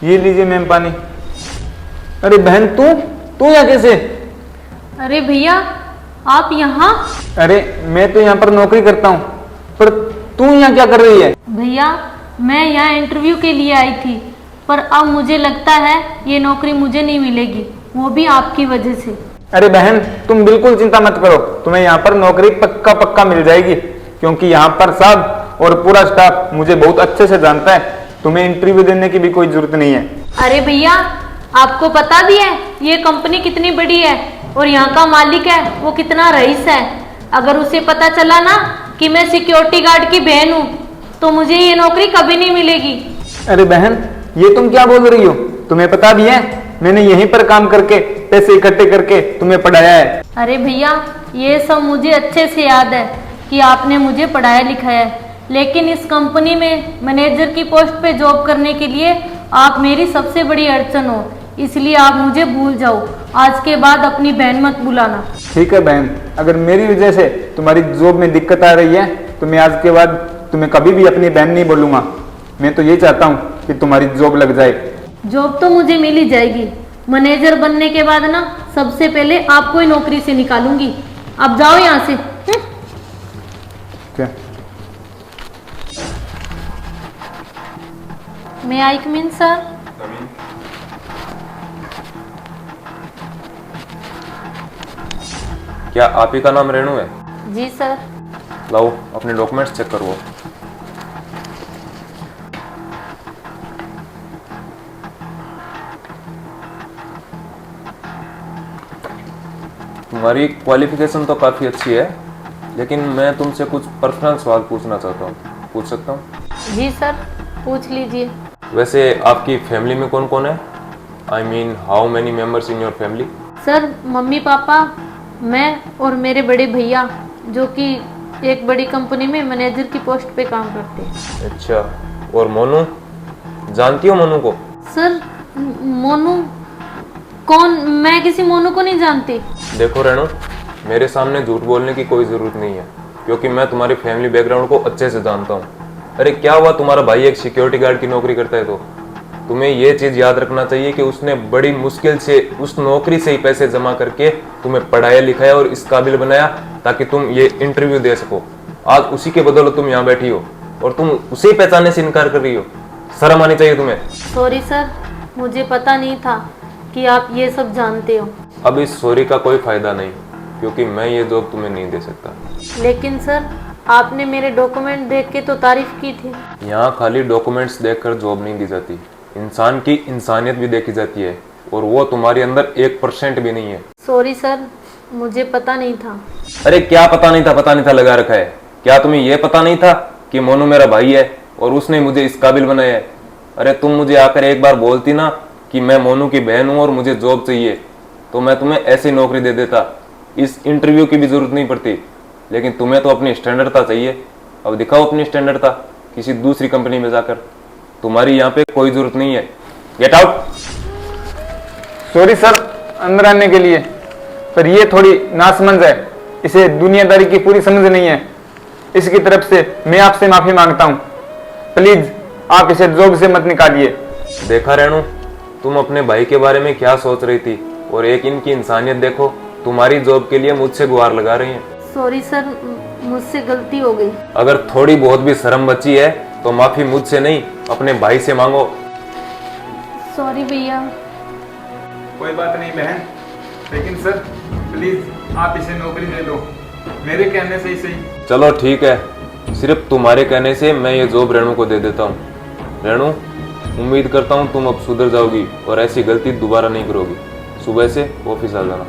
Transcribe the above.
ये लीजिए मैम पानी। अरे बहन तू यहाँ कैसे? अरे भैया आप यहाँ? अरे मैं तो यहाँ पर नौकरी करता हूँ, पर तू यहाँ क्या कर रही है? भैया मैं यहाँ इंटरव्यू के लिए आई थी, पर अब मुझे लगता है ये नौकरी मुझे नहीं मिलेगी, वो भी आपकी वजह से। अरे बहन तुम बिल्कुल चिंता मत करो, तुम्हें यहाँ पर नौकरी पक्का पक्का मिल जाएगी, क्योंकि यहाँ पर सब और पूरा स्टाफ मुझे बहुत अच्छे से जानता है। तुम्हें इंटरव्यू देने की भी कोई जरूरत नहीं है। अरे भैया आपको पता भी है ये कंपनी कितनी बड़ी है और यहाँ का मालिक है वो कितना रईस है। अगर उसे पता चला ना कि मैं सिक्योरिटी गार्ड की बहन हूँ तो मुझे ये नौकरी कभी नहीं मिलेगी। अरे बहन ये तुम क्या बोल रही हो? तुम्हें पता भी है मैंने यहीं पर काम करके पैसे इकट्ठे करके तुम्हें पढ़ाया है। अरे भैया ये सब मुझे अच्छे से याद है कि आपने मुझे पढ़ाया लिखाया है, लेकिन इस कंपनी में मैनेजर की पोस्ट पे जॉब करने के लिए आप मेरी सबसे बड़ी अड़चन हो, इसलिए आप मुझे भूल जाओ। आज के बाद अपनी बहन मत बुलाना। ठीक है बहन, अगर मेरी वजह से तुम्हारी जॉब में दिक्कत आ रही है तो मैं आज के बाद तुम्हें कभी भी अपनी बहन नहीं बोलूंगा। मैं तो ये चाहता हूँ कि तुम्हारी जॉब लग जाए। जॉब तो मुझे मिल ही जाएगी, मैनेजर बनने के बाद ना सबसे पहले आपको ही नौकरी से निकालूंगी। आप जाओ यहाँ से। क्या? मैं आई कम इन सर? क्या आप ही का नाम रेणु है? जी सर। लाओ अपने डॉक्यूमेंट्स चेक करो। तुम्हारी क्वालिफिकेशन तो काफ़ी अच्छी है, लेकिन मैं तुमसे कुछ पर्सनल सवाल पूछना चाहता हूँ, पूछ सकता हूँ? जी सर पूछ लीजिए। वैसे आपकी फैमिली में कौन कौन है? I mean how many members in your family? Sir mummy papa, मैं और मेरे बड़े भैया जो कि एक बड़ी कंपनी में मैनेजर की पोस्ट पे काम करते हैं। अच्छा, और मोनू, जानती हो मोनू को? सर मोनू कौन? मैं किसी मोनू को नहीं जानती। देखो रेणु, मेरे सामने झूठ बोलने की कोई ज़रूरत नहीं है, क्योंकि मैं तुम्हारी फैमिली बैकग्राउंड को अच्छे से जानता हूँ। अरे क्या हुआ, तुम्हारा भाई एक सिक्योरिटी गार्ड की नौकरी करता है तो तुम्हें ये चीज़ याद रखना चाहिए कि उसने बड़ी मुश्किल से उस नौकरी से ही पैसे जमा करके तुम्हें पढ़ाया लिखाया और इस काबिल बनाया ताकि तुम ये इंटरव्यू दे सको। आज उसी के बदौलत तुम यहाँ बैठी हो और तुम उसे ही पहचानने से इनकार कर रही हो। शर्म आनी चाहिए तुम्हें। सॉरी सर, मुझे पता नहीं था कि आप ये सब जानते हो। अब इस सॉरी का कोई फायदा नहीं, क्योंकि मैं ये जॉब तुम्हें नहीं दे सकता। लेकिन सर आपने मेरे डॉक्यूमेंट देख के तो तारीफ की थी। यहाँ खाली डॉक्यूमेंट्स देखकर जॉब नहीं दी जाती, इंसान की इंसानियत भी देखी जाती है, और वो तुम्हारे अंदर 1% भी नहीं है। सॉरी सर, मुझे पता नहीं था। अरे क्या पता नहीं था लगा रखा है। क्या तुम्हें ये पता नहीं था कि मोनू मेरा भाई है और उसने मुझे इस काबिल बनाया है? अरे तुम मुझे आकर एक बार बोलती ना कि मैं मोनू की बहन हूँ और मुझे जॉब चाहिए, तो मैं तुम्हें ऐसी नौकरी दे देता, इस इंटरव्यू की भी जरूरत नहीं पड़ती। लेकिन तुम्हें तो अपनी स्टैंडर्डता चाहिए। अब दिखाओ अपनी स्टैंडर्डता किसी दूसरी कंपनी में जाकर। तुम्हारी यहाँ पे कोई जरूरत नहीं है। Get out. सॉरी सर अंदर आने के लिए, पर ये थोड़ी नासमझ है, इसे दुनियादारी की पूरी समझ नहीं है। इसकी तरफ से मैं आपसे माफी मांगता हूँ। प्लीज आप इसे जॉब से मत निकालिए। देखा रेणु, तुम अपने भाई के बारे में क्या सोच रही थी, और एक इनकी इंसानियत देखो, तुम्हारी जॉब के लिए मुझसे गुहार लगा रही हैं। सॉरी सर, मुझसे गलती हो गई। अगर थोड़ी बहुत भी शर्म बची है तो माफी मुझसे नहीं अपने भाई से मांगो। सॉरी भैया। कोई बात नहीं बहन, लेकिन सर प्लीज आप इसे नौकरी दे दो, मेरे कहने से ही सही। चलो ठीक है, सिर्फ तुम्हारे कहने से मैं ये जॉब रेणु को दे देता हूँ। रेणु, उम्मीद करता हूँ तुम अब सुधर जाओगी और ऐसी गलती दोबारा नहीं करोगी। सुबह से ऑफिस आ जाना।